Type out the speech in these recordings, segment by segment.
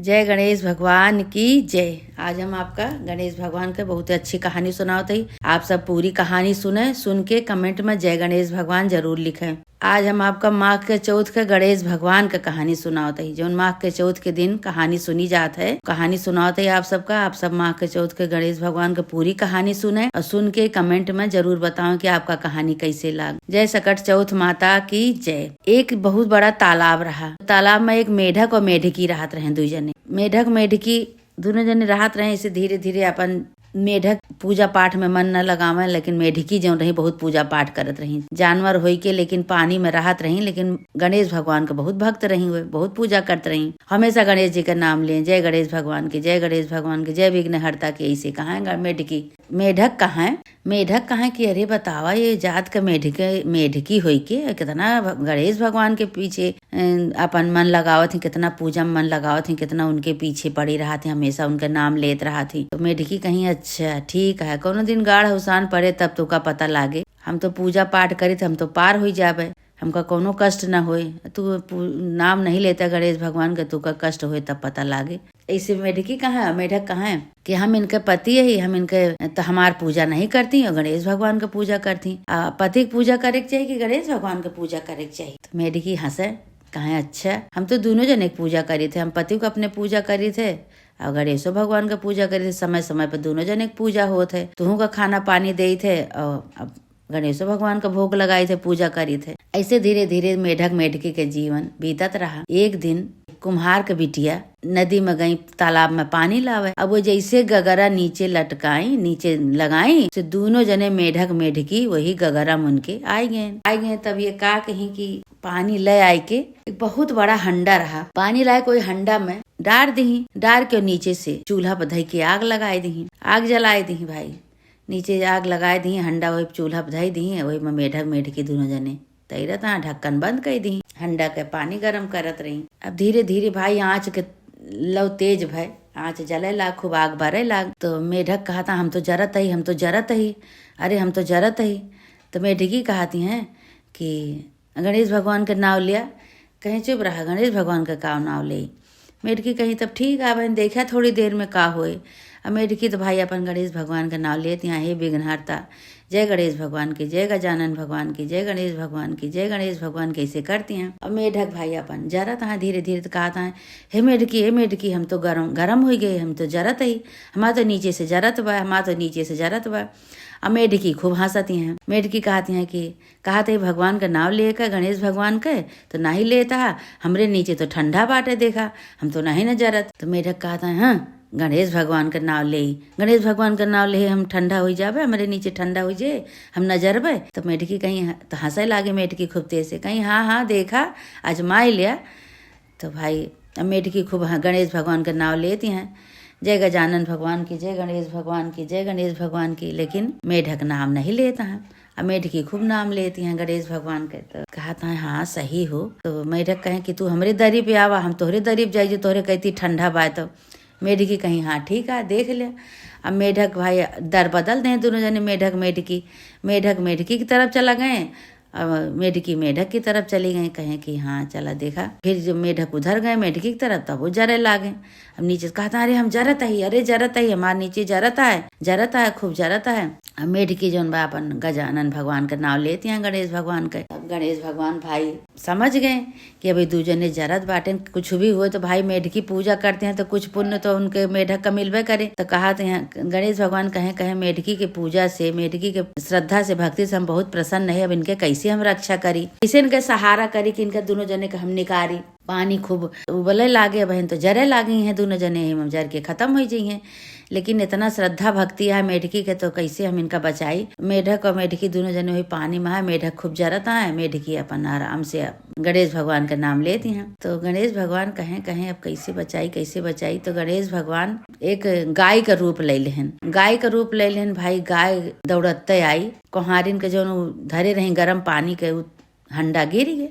जय गणेश भगवान की जय। आज हम आपका गणेश भगवान के बहुत अच्छी कहानी सुनाते ही आप सब पूरी कहानी सुने, सुन के कमेंट में जय गणेश भगवान जरूर लिखें। आज हम आपका माघ के चौथ के गणेश भगवान का कहानी सुनाते ही, जो माघ के चौथ के दिन कहानी सुनी जात है। कहानी सुनाते ही आप सब माघ के चौथ के गणेश भगवान की पूरी कहानी सुने और सुन के कमेंट में जरूर बताओ कि आपका कहानी कैसे लग। जय सकट चौथ माता की जय। एक बहुत बड़ा तालाब रहा। तालाब में एक मेढक और मेढकी रहत रहे। दो जने मेढक मेढकी दोनों जने रहत रहे। इसे धीरे धीरे अपन मेढक पूजा पाठ में मन न लगावे, लेकिन मेढकी जो रही बहुत पूजा पाठ करत रही। जानवर होई के लेकिन पानी में रहत रही, लेकिन गणेश भगवान के बहुत भक्त रही हुए, बहुत पूजा करते रही। हमेशा गणेश जी का नाम ले, जय गणेश भगवान की, जय गणेश भगवान की, जय विघ्नहर्ता की। ऐसे कहा है मेढकी मेढक कहा कि अरे बतावा ये जात का मेढकी होई के कितना गणेश भगवान के पीछे अपन मन लगावत थी, कितना पूजा में मन लगावत थी, कितना उनके पीछे पड़ी रहा थी, हमेशा उनका नाम लेत रहा थी। तो मेढकी कहीं अच्छा ठीक है, कोनो दिन गाढ़ हुसान पड़े तब तो का पता लागे। हम तो पूजा पाठ करी थे, हम तो पार हो जावे, हमका कोनो कष्ट न होए। तू नाम नहीं लेता गणेश भगवान का, तू का कष्ट होए तब पता लागे। ऐसे मेढक कहाँ है कि हम इनके पति है, हम इनके तो हमार पूजा नहीं करती और गणेश भगवान का पूजा करती। पति की पूजा करे के चाहिए कि गणेश भगवान का पूजा करे के चाहिए। तो मेढकी हंसे, कहा अच्छा हम तो दोनों जने पूजा करी थे, हम पति को अपने पूजा करी थे और गणेश भगवान का पूजा करी थे। समय समय पर दोनों जने पूजा होते थे, तुहू का खाना पानी दे थे और गणेश भगवान का भोग लगाए थे, पूजा करी थे। ऐसे धीरे धीरे मेढक मेढकी के जीवन बीतत रहा। एक दिन कुम्हार के बिटिया नदी में गई तालाब में पानी लावे। अब वो जैसे गगरा नीचे लटकाई, नीचे लगाई, तो दोनों जने मेढक मेढकी वही गगरा मुन के आए गए। तब ये का कहीं कि पानी ले आए के एक बहुत बड़ा हंडा रहा। पानी लाए कोई हंडा में डार के नीचे से चूल्हा पर धई के आग लगाए दी, आग जलाए दी भाई। नीचे आग लगाए दी, हंडा वही चूल्हा पर धई दी, वही में मेढक मेढकी दोनों जने तैरत ढक्कन बंद कर दी, हंडा के पानी गरम करत रही। अब धीरे धीरे भाई आँच के लव तेज भय, आँच जले लाग, खूब आग भरे लाग। तो मेढक कहता हम तो जरत ही, अरे हम तो जरत ही। तो मेढकी कहती हैं कि गणेश भगवान का नाव लिया। कहीं चुप रहा, गणेश भगवान का का नाव ले। मेढकी कहीं तब ठीक है बहन, देखा थोड़ी देर में का होए। अब मेढकी तो भाई अपन गणेश भगवान का नाम लेती हैं, हे विघ्नहर्ता, जय गणेश भगवान की, जय गजानन भगवान की, जय गणेश भगवान की, जय गणेश भगवान कैसे करती हैं। और मेढक भाई अपन जरत है, धीरे धीरे तो कहता है हे मेढकी हम तो गरम हो गए, हम तो जरत ही, हमारा तो नीचे से जरत बा। अब मेढकी खूब हंसती हैं। मेढकी कहती हैं कि कहते भगवान का नाम लेकर गणेश भगवान के तो नहीं लेता, हमरे नीचे तो ठंडा बाटे, देखा हम तो नहीं न जरत। तो मेढक कहता है हाँ गणेश भगवान का नाम ले हम ठंडा हो जावे, हमारे नीचे ठंडा हो जाए, हम न जरबे। तो मेढकी कहीं तो हंसे लागे, मेढकी खूब तेज से कहीं हाँ देखा आजमाई लिया। तो भाई अब मेढकी खूब गणेश भगवान का नाम लेती हैं, जय गजानन भगवान की, जय गणेश भगवान की, जय गणेश भगवान की। लेकिन मेढक नाम नहीं लेता है। अब मेढकी खूब नाम लेती हैं गणेश भगवान के। तो कहता है हाँ सही हो। तो मेढक कहे कि तू हमरे दरी पे आवा, हम तोहरे दरी पे जाइए, तोहरे कहती ठंडा बा। तो मेढकी कहीं हाँ ठीक है देख ले। अब मेढक भाई दर बदल दें दोनों जने, मेढक मेढकी की तरफ चला गए, अब मेढकी मेढक की तरफ चली गई। कहें कि हाँ चला देखा। फिर जो मेढक उधर गए मेढकी की तरफ, तब वो जरे लागे। अब नीचे कहता अरे हम जरत ही, हमारे नीचे जरत है खूब जरत है। अब मेढकी जो अपन गजानन भगवान का नाम लेती हैं गणेश भगवान के। अब गणेश भगवान भाई समझ गए कि अभी दूजने जरत बाटे, कुछ भी हुए तो भाई मेढकी पूजा करते हैं तो कुछ पुण्य तो उनके मेढक का मिलवे करे। तो कहते हैं गणेश भगवान कहे मेढकी के पूजा से, मेढकी के श्रद्धा से, भक्ति से हम बहुत प्रसन्न है। अब इनके कैसे हम रक्षा करी, कैसे इनके सहारा करी कि इनके दोनों जने का हम निकारी। पानी खूब उबले लागे, बहन तो जरे लागी हैं दोनों जने, हम जर के खत्म हो जाइए। लेकिन इतना श्रद्धा भक्ति है मेढकी के, तो कैसे हम इनका बचाई। मेढक और मेढकी दोनों जने हुई पानी में है, मेढक खूब जरता है, मेढकी अपन आराम से गणेश भगवान का नाम लेती हैं। तो गणेश भगवान कहें अब कैसे बचाई। तो गणेश भगवान एक गाय का रूप ले लेहन भाई। गाय दौड़ते आई, कोहारिन के जो धरे रही गर्म पानी के हंडा गिर गया।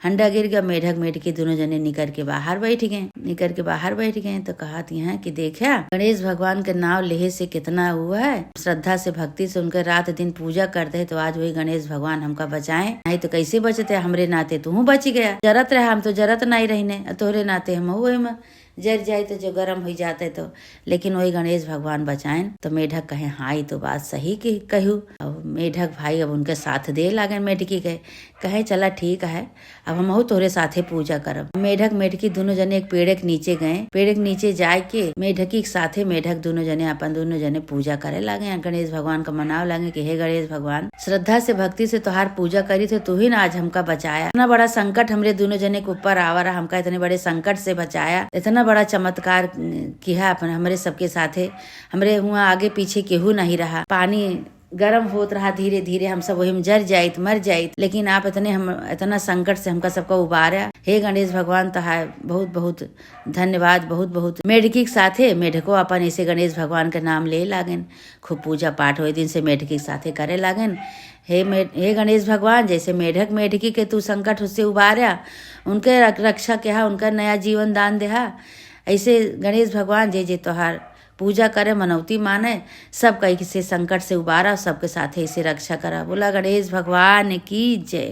मेढक मेढकी दोनों जने निकर के बाहर बैठ गए। तो कहती हैं कि देखा गणेश भगवान के नाम लेहे से कितना हुआ है, श्रद्धा से भक्ति से उनके रात दिन पूजा करते हैं। तो आज वही गणेश भगवान हमका बचाए, नहीं तो कैसे बचते, हमरे नाते तू बच गया। जरत रहा, हम तो जरत नहीं रहने, तोहरे नाते हम वही में जर जाए तो जो गर्म हो जाते तो, लेकिन वही गणेश भगवान बचाएं। तो मेढक कहे हाँ ये तो बात सही की कहू। अब मेढक भाई अब उनके साथ दे लागे मेढकी के, कहे चला ठीक है अब हम तोरे साथे पूजा करब। मेढक मेढकी दोनों जने एक पेड़ के नीचे गए। पेड़ के नीचे जाए के मेढकी के साथे मेढक दोनों जने अपन दोनों जने पूजा करे लागे, गणेश भगवान का मनाव लागे कि हे गणेश भगवान, श्रद्धा से भक्ति से तोहार पूजा करी थे, तू ही ना आज हमका बचाया। इतना बड़ा संकट हमरे दोनों जने के ऊपर आवा रहा, हमका इतने बड़े संकट से बचाया, इतना बड़ा चमत्कार किया अपन हमरे सबके साथे। हमरे हुआ आगे पीछे केहू नहीं रहा, पानी गर्म होत रहा धीरे धीरे, हम सब वही में जर जाइत मर जाइत, लेकिन आप इतना संकट से हमका सबका उबारा। हे गणेश भगवान तहार बहुत बहुत धन्यवाद, बहुत बहुत। मेढकी के साथे मेढको अपन ऐसे गणेश भगवान के नाम ले लागेन, खूब पूजा पाठ वही दिन से मेढकी के साथे करे लागेन। हे गणेश भगवान, जैसे मेढक मेढकी के तू संकट उससे उबारा, उनके रक्षा किया, उनका नया जीवन दान देहा, ऐसे गणेश भगवान जे जे तोहार पूजा करे मनौती माने, सब कई से संकट से उबारा, सबके साथ ऐसे रक्षा करा। बोला गणेश भगवान की जय।